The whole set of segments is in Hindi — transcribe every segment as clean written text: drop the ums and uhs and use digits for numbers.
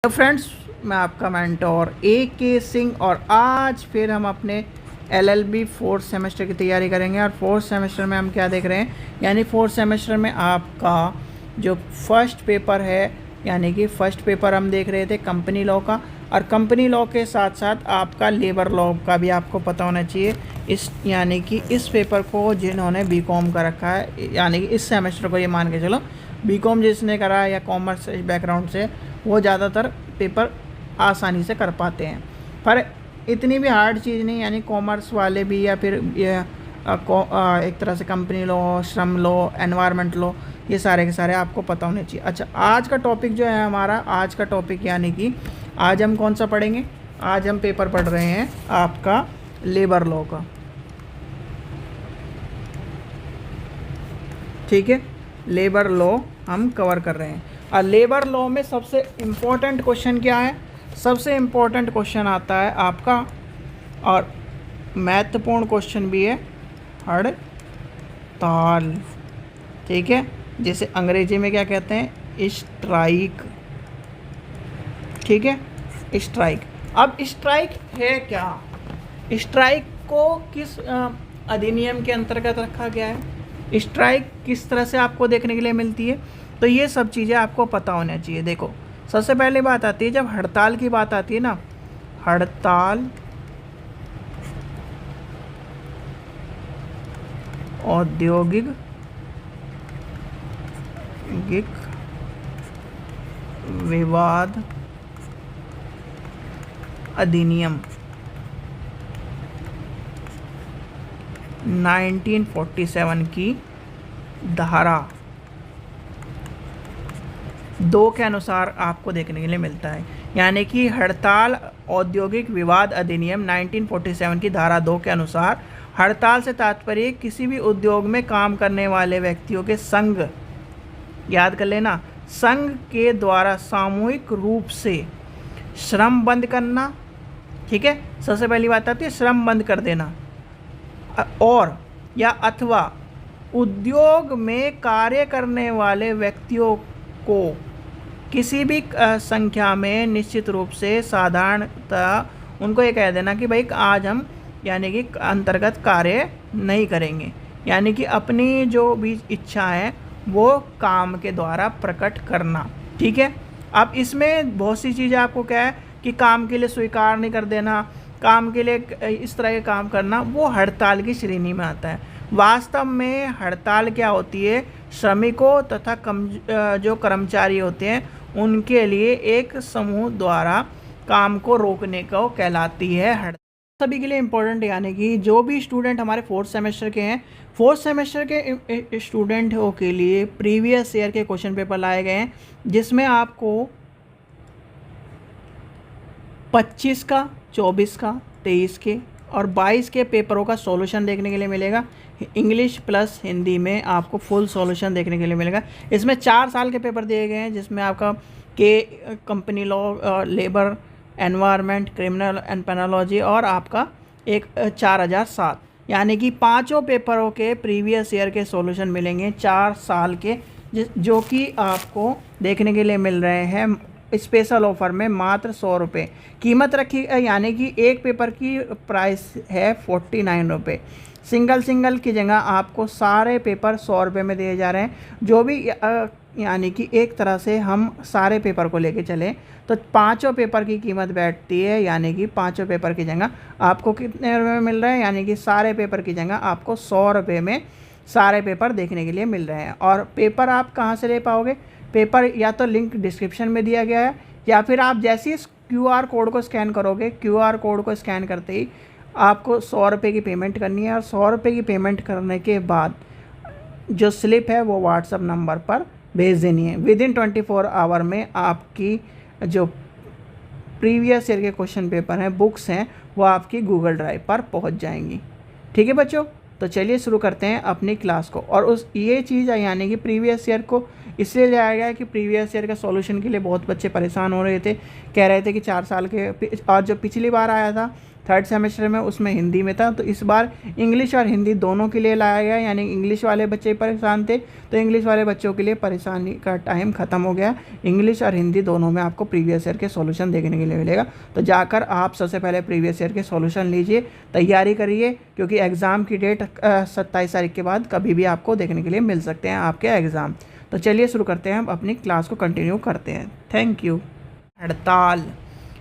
तो फ्रेंड्स, मैं आपका मेंटोर A.K. सिंह और आज फिर हम अपने LLB फोर्थ सेमेस्टर की तैयारी करेंगे। और फोर्थ सेमेस्टर में हम क्या देख रहे हैं, यानी फोर्थ सेमेस्टर में आपका जो फर्स्ट पेपर है, यानी कि फर्स्ट पेपर हम देख रहे थे कंपनी लॉ का, और कंपनी लॉ के साथ साथ आपका लेबर लॉ का भी आपको पता होना चाहिए। यानी कि इस पेपर को जिन्होंने B.Com का रखा है, यानी कि इस सेमेस्टर को ये मान के चलो B.Com जिसने करा है या कॉमर्स बैकग्राउंड से, वो ज़्यादातर पेपर आसानी से कर पाते हैं। पर इतनी भी हार्ड चीज़ नहीं, यानी कॉमर्स वाले भी या फिर एक तरह से कंपनी लॉ, श्रम लॉ, एनवायरनमेंट लॉ, ये सारे के सारे आपको पता होने चाहिए। अच्छा, आज का टॉपिक जो है हमारा, आज का टॉपिक यानी कि आज हम कौन सा पढ़ेंगे, आज हम पेपर पढ़ रहे हैं आपका लेबर लॉ का। ठीक है, लेबर लॉ हम कवर कर रहे हैं। और लेबर लॉ में सबसे इम्पोर्टेंट क्वेश्चन क्या है, सबसे इम्पोर्टेंट क्वेश्चन आता है आपका, और महत्वपूर्ण क्वेश्चन भी है, हड़ताल। ठीक है, जिसे अंग्रेजी में क्या कहते हैं, स्ट्राइक। ठीक है, स्ट्राइक। अब स्ट्राइक है क्या, स्ट्राइक को किस अधिनियम के अंतर्गत रखा गया है, स्ट्राइक किस तरह से आपको देखने के लिए मिलती है, तो ये सब चीज़ें आपको पता होना चाहिए। देखो, सबसे पहले बात आती है, जब हड़ताल की बात आती है ना, हड़ताल औद्योगिक विवाद अधिनियम 1947 की धारा 2 के अनुसार आपको देखने के लिए मिलता है। यानी कि हड़ताल औद्योगिक विवाद अधिनियम 1947 की धारा 2 के अनुसार हड़ताल से तात्पर्य किसी भी उद्योग में काम करने वाले व्यक्तियों के संघ, याद कर लेना, संघ के द्वारा सामूहिक रूप से श्रम बंद करना। ठीक है, सबसे पहली बात आती है श्रम बंद कर देना, और या अथवा उद्योग में कार्य करने वाले व्यक्तियों को किसी भी संख्या में निश्चित रूप से साधारणतः उनको ये कह देना कि भाई आज हम यानी कि अंतर्गत कार्य नहीं करेंगे, यानी कि अपनी जो भी इच्छा है वो काम के द्वारा प्रकट करना। ठीक है, अब इसमें बहुत सी चीज़ें आपको क्या है कि काम के लिए स्वीकार नहीं कर देना, काम के लिए इस तरह के काम करना, वो हड़ताल की श्रेणी में आता है। वास्तव में हड़ताल क्या होती है, श्रमिकों तथा जो कर्मचारी होते हैं उनके लिए एक समूह द्वारा काम को रोकने को कहलाती है हड़ताल। सभी के लिए इम्पोर्टेंट, यानी कि जो भी स्टूडेंट हमारे फोर्थ सेमेस्टर के हैं, फोर्थ सेमेस्टर के स्टूडेंटों के लिए प्रीवियस ईयर के क्वेश्चन पेपर लाए गए हैं, जिसमें आपको 25 का, 24 का, 23 के और 22 के पेपरों का सॉल्यूशन देखने के लिए मिलेगा। इंग्लिश प्लस हिंदी में आपको फुल सॉल्यूशन देखने के लिए मिलेगा। इसमें 4 साल के पेपर दिए गए हैं, जिसमें आपका company law, labour, environment, criminal and penology और आपका एक 4007, यानी कि 5 पेपरों के प्रीवियस ईयर के सॉल्यूशन मिलेंगे 4 साल के, जो कि आपको देखने के लिए मिल रहे हैं स्पेशल ऑफर में मात्र 100 रुपये कीमत रखी, यानी कि एक पेपर की प्राइस है 49 रुपये। सिंगल की जगह आपको सारे पेपर 100 रुपये में दिए जा रहे हैं। जो भी यानी कि एक तरह से हम सारे पेपर को लेके चलें तो 5 पेपर की कीमत बैठती है, यानी कि 5 पेपर की जगह आपको कितने रुपये में मिल रहे हैं, यानी कि सारे पेपर की जगह आपको 100 रुपये में सारे पेपर देखने के लिए मिल रहे हैं। और पेपर आप कहाँ से ले पाओगे, पेपर या तो लिंक डिस्क्रिप्शन में दिया गया है, या फिर आप जैसे ही QR कोड को स्कैन करोगे, QR कोड को स्कैन करते ही आपको 100 रुपये की पेमेंट करनी है, और 100 रुपये की पेमेंट करने के बाद जो स्लिप है वो व्हाट्सअप नंबर पर भेज देनी है। विदिन 24 आवर में आपकी जो प्रीवियस ईयर के क्वेश्चन पेपर हैं, बुक्स हैं, वो आपकी गूगल ड्राइव पर पहुंच जाएंगी। ठीक है बच्चों, तो चलिए शुरू करते हैं अपनी क्लास को। और ये चीज़ है, यानी कि प्रीवियस ईयर को इसलिए लाया गया कि प्रीवियस ईयर के सॉल्यूशन के लिए बहुत बच्चे परेशान हो रहे थे, कह रहे थे कि 4 साल के, और जो पिछली बार आया था थर्ड सेमेस्टर में उसमें हिंदी में था, तो इस बार इंग्लिश और हिंदी दोनों के लिए लाया गया, यानी इंग्लिश वाले बच्चे परेशान थे तो इंग्लिश वाले बच्चों के लिए परेशानी का टाइम ख़त्म हो गया। इंग्लिश और हिंदी दोनों में आपको प्रीवियस ईयर के सॉल्यूशन देखने के लिए मिलेगा। तो जाकर आप सबसे पहले प्रीवियस ईयर के सॉल्यूशन लीजिए, तैयारी करिए, क्योंकि एग्ज़ाम की डेट 27 तारीख के बाद कभी भी आपको देखने के लिए मिल सकते हैं आपके एग्ज़ाम। तो चलिए शुरू करते हैं, हम अपनी क्लास को कंटिन्यू करते हैं। Thank you. हड़ताल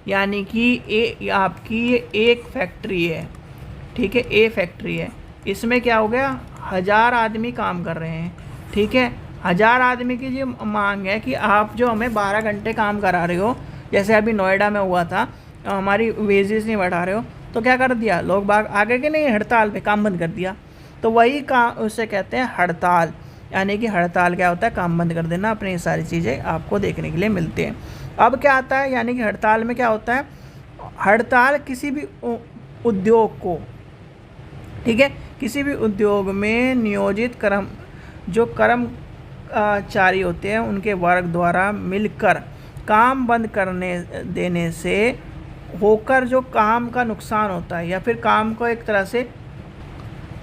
यानी कि आपकी एक फैक्ट्री है, ठीक है, ए फैक्ट्री है, इसमें क्या हो गया, 1000 आदमी काम कर रहे हैं, ठीक है। 1000 आदमी की जो मांग है कि आप जो हमें 12 घंटे काम करा रहे हो, जैसे अभी नोएडा में हुआ था, हमारी वेजेस नहीं बढ़ा रहे हो, तो क्या कर दिया, लोग बाग आगे के नहीं, हड़ताल पे काम बंद कर दिया। तो वही काम उसे कहते हैं हड़ताल, यानी कि हड़ताल क्या होता है, काम बंद कर देना, अपनी सारी चीज़ें आपको देखने के लिए मिलती हैं। अब क्या आता है, यानी कि हड़ताल में क्या होता है, हड़ताल किसी भी उद्योग को, ठीक है, किसी भी उद्योग में नियोजित कर्मचारी होते हैं उनके वर्ग द्वारा मिलकर काम बंद करने देने से होकर जो काम का नुकसान होता है, या फिर काम को एक तरह से,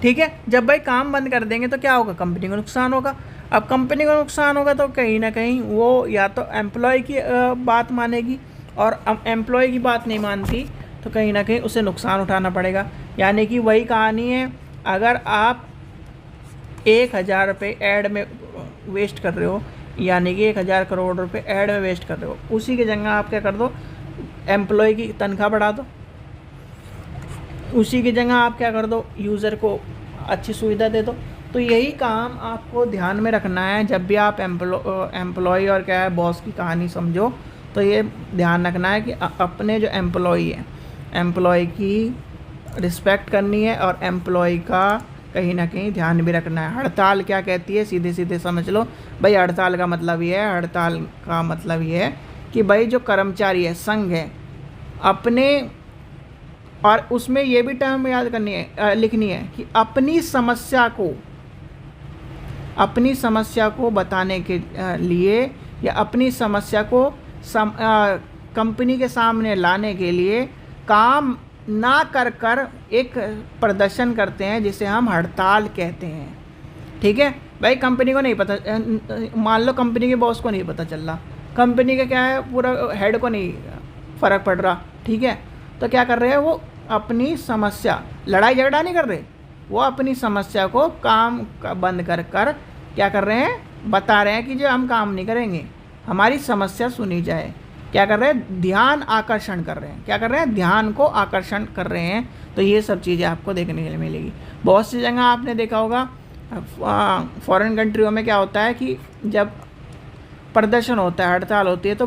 ठीक है, जब भाई काम बंद कर देंगे तो क्या होगा, कंपनी को नुकसान होगा। अब कंपनी को नुकसान होगा तो कहीं ना कहीं वो या तो एम्प्लॉय की बात मानेगी, और एम्प्लॉय की बात नहीं मानती तो कहीं ना कहीं उसे नुकसान उठाना पड़ेगा। यानी कि वही कहानी है, अगर आप 1000 रुपये ऐड में वेस्ट कर रहे हो, यानी कि 1000 करोड़ रुपए ऐड में वेस्ट कर रहे हो, उसी की जगह आप क्या कर दो, एम्प्लॉय की तनख्वाह बढ़ा दो, उसी की जगह आप क्या कर दो, यूज़र को अच्छी सुविधा दे दो। तो यही काम आपको ध्यान में रखना है जब भी आप एम्प्लॉय और क्या है बॉस की कहानी समझो, तो ये ध्यान रखना है कि अपने जो एम्प्लॉय है, एम्प्लॉय की रिस्पेक्ट करनी है, और एम्प्लॉय का कहीं ना कहीं ध्यान भी रखना है। हड़ताल क्या कहती है, सीधे सीधे समझ लो भाई, हड़ताल का मतलब ये है, हड़ताल का मतलब ये है कि भाई जो कर्मचारी है, संघ है, अपने, और उसमें ये भी टर्म याद करनी है, लिखनी है कि अपनी समस्या को बताने के लिए, या अपनी समस्या को कंपनी के सामने लाने के लिए काम ना कर एक प्रदर्शन करते हैं, जिसे हम हड़ताल कहते हैं, ठीक है। भाई कंपनी को नहीं पता, मान लो कंपनी के बॉस को नहीं पता चल रहा, कंपनी का क्या है, पूरा हेड को नहीं फ़र्क पड़ रहा, ठीक है, तो क्या कर रहे हैं, वो अपनी समस्या, लड़ाई झगड़ा नहीं कर रहे, वो अपनी समस्या को काम बंद कर क्या कर रहे हैं, बता रहे हैं कि जो हम काम नहीं करेंगे, हमारी समस्या सुनी जाए। क्या कर रहे हैं, ध्यान आकर्षण कर रहे हैं, क्या कर रहे हैं, ध्यान को आकर्षण कर रहे हैं। तो ये सब चीज़ें आपको देखने के लिए मिलेगी। बहुत सी जगह आपने देखा होगा, फॉरेन कंट्रियों में क्या होता है कि जब प्रदर्शन होता है, हड़ताल होती है, तो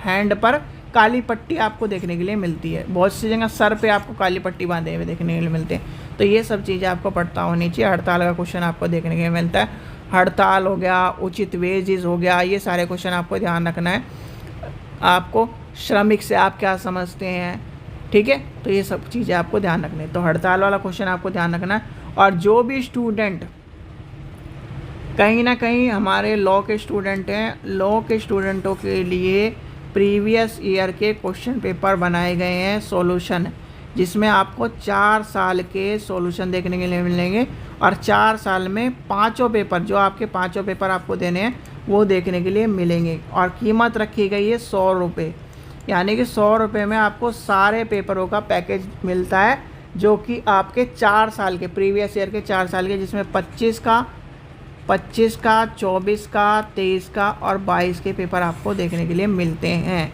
हैंड पर काली पट्टी आपको देखने के लिए मिलती है, बहुत सी जगह सर पे आपको काली पट्टी बांधे हुए देखने के लिए मिलते हैं। तो ये सब चीज़ें आपको पता होनी चाहिए। हड़ताल का क्वेश्चन आपको देखने के लिए मिलता है, हड़ताल हो गया, उचित वेजेस हो गया, ये सारे क्वेश्चन आपको ध्यान रखना है। आपको श्रमिक से आप क्या समझते हैं, ठीक है, तो ये सब चीज़ें आपको ध्यान रखनी है। तो हड़ताल वाला क्वेश्चन आपको ध्यान रखना है। और जो भी स्टूडेंट कहीं ना कहीं हमारे लॉ के स्टूडेंट हैं, लॉ के स्टूडेंटों के लिए प्रीवियस ईयर के क्वेश्चन पेपर बनाए गए हैं सॉल्यूशन, जिसमें आपको 4 साल के सॉल्यूशन देखने के लिए मिलेंगे, और 4 साल में 5 पेपर, जो आपके 5 पेपर आपको देने हैं वो देखने के लिए मिलेंगे। और कीमत रखी गई है 100 रुपये, यानी कि 100 रुपये में आपको सारे पेपरों का पैकेज मिलता है, जो कि आपके 4 साल के, प्रीवियस ईयर के 4 साल के, जिसमें 25 का, 24 का, 23 का और 22 के पेपर आपको देखने के लिए मिलते हैं।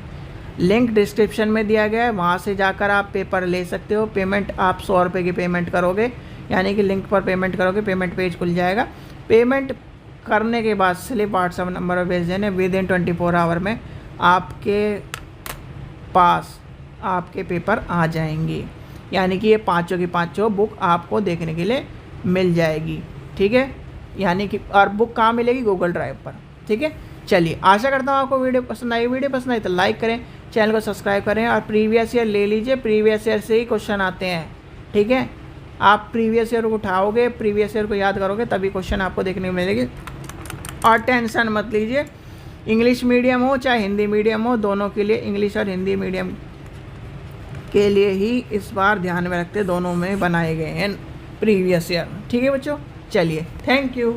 लिंक डिस्क्रिप्शन में दिया गया है, वहाँ से जाकर आप पेपर ले सकते हो। पेमेंट आप 100 रुपये की पेमेंट करोगे, यानी कि लिंक पर पेमेंट करोगे, पेमेंट पेज खुल जाएगा। पेमेंट करने के बाद स्लिप व्हाट्सएप नंबर पर भेज देने, विद इन 24 आवर में आपके पास आपके पेपर आ जाएंगे, यानी कि ये 5 की 5 बुक आपको देखने के लिए मिल जाएगी, ठीक है। यानी कि और बुक कहाँ मिलेगी, गूगल ड्राइव पर, ठीक है। चलिए, आशा करता हूँ आपको वीडियो पसंद आई। वीडियो पसंद आई तो लाइक करें, चैनल को सब्सक्राइब करें, और प्रीवियस ईयर ले लीजिए, प्रीवियस ईयर से ही क्वेश्चन आते हैं, ठीक है। आप प्रीवियस ईयर को उठाओगे, प्रीवियस ईयर को याद करोगे, तभी क्वेश्चन आपको देखने को मिलेगी। और टेंशन मत लीजिए, इंग्लिश मीडियम हो चाहे हिंदी मीडियम हो, दोनों के लिए इंग्लिश और हिंदी मीडियम के लिए ही इस बार ध्यान में रखते दोनों में बनाए गए हैं प्रीवियस ईयर। ठीक है बच्चों, चलिए थैंक यू।